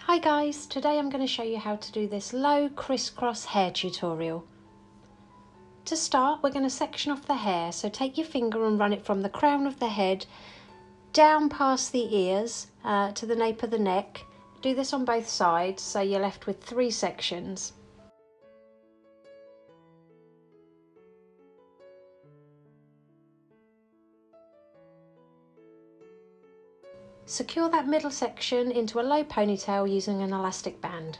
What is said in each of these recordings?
Hi guys, today I'm going to show you how to do this low crisscross hair tutorial. To start, we're going to section off the hair, so take your finger and run it from the crown of the head down past the ears to the nape of the neck. Do this on both sides so you're left with 3 sections. Secure that middle section into a low ponytail using an elastic band.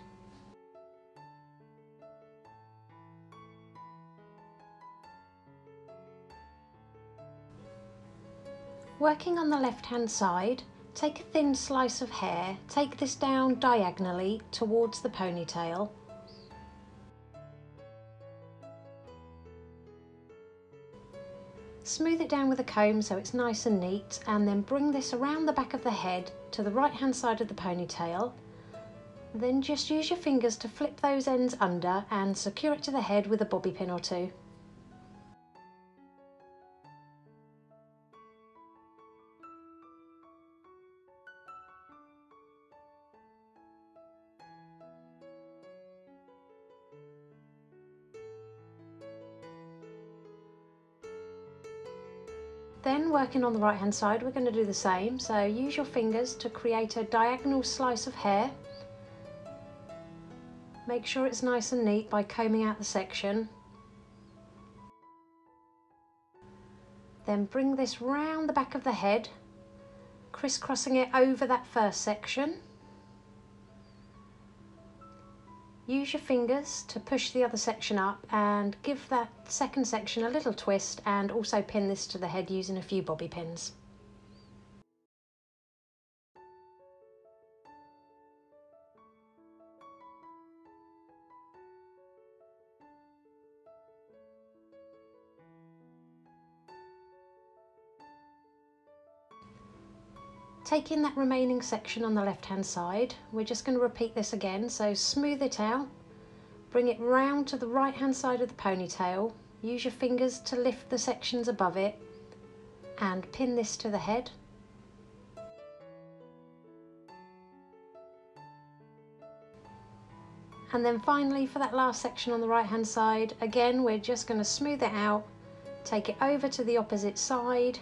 Working on the left hand side, take a thin slice of hair, take this down diagonally towards the ponytail. Smooth it down with a comb so it's nice and neat, and then bring this around the back of the head to the right hand side of the ponytail. Then just use your fingers to flip those ends under and secure it to the head with a bobby pin or 2. Then working on the right hand side, we're going to do the same, so use your fingers to create a diagonal slice of hair. Make sure it's nice and neat by combing out the section. Then bring this round the back of the head, crisscrossing it over that first section. Use your fingers to push the other section up and give that second section a little twist, and also pin this to the head using a few bobby pins. Taking that remaining section on the left hand side, we're just going to repeat this again, so smooth it out, bring it round to the right hand side of the ponytail, use your fingers to lift the sections above it and pin this to the head. And then finally, for that last section on the right hand side, again we're just going to smooth it out, take it over to the opposite side,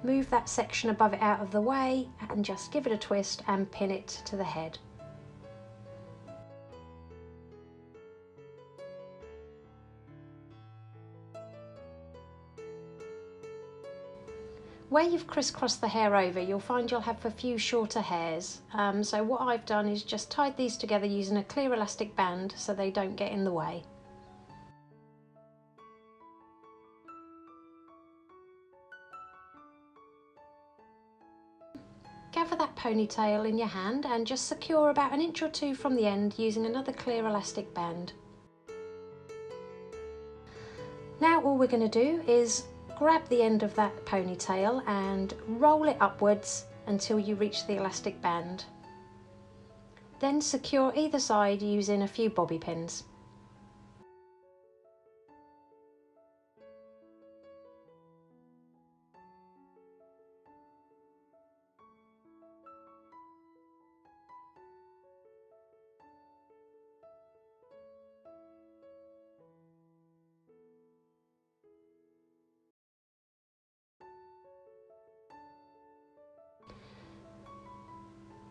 move that section above it out of the way and just give it a twist and pin it to the head. Where you've crisscrossed the hair over, you'll find you'll have a few shorter hairs. So what I've done is just tied these together using a clear elastic band so they don't get in the way. Gather that ponytail in your hand and just secure about 1 inch or 2 from the end using another clear elastic band. Now all we're going to do is grab the end of that ponytail and roll it upwards until you reach the elastic band. Then secure either side using a few bobby pins.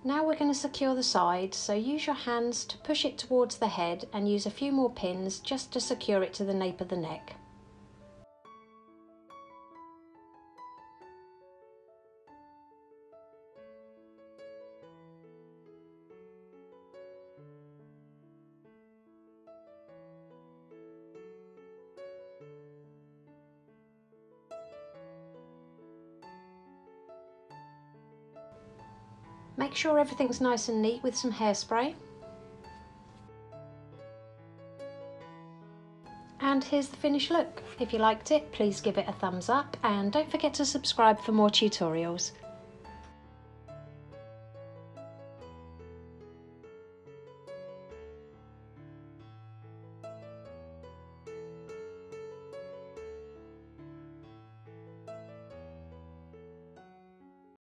Now we're going to secure the sides, so use your hands to push it towards the head and use a few more pins just to secure it to the nape of the neck. Make sure everything's nice and neat with some hairspray. And here's the finished look. If you liked it, please give it a thumbs up and don't forget to subscribe for more tutorials.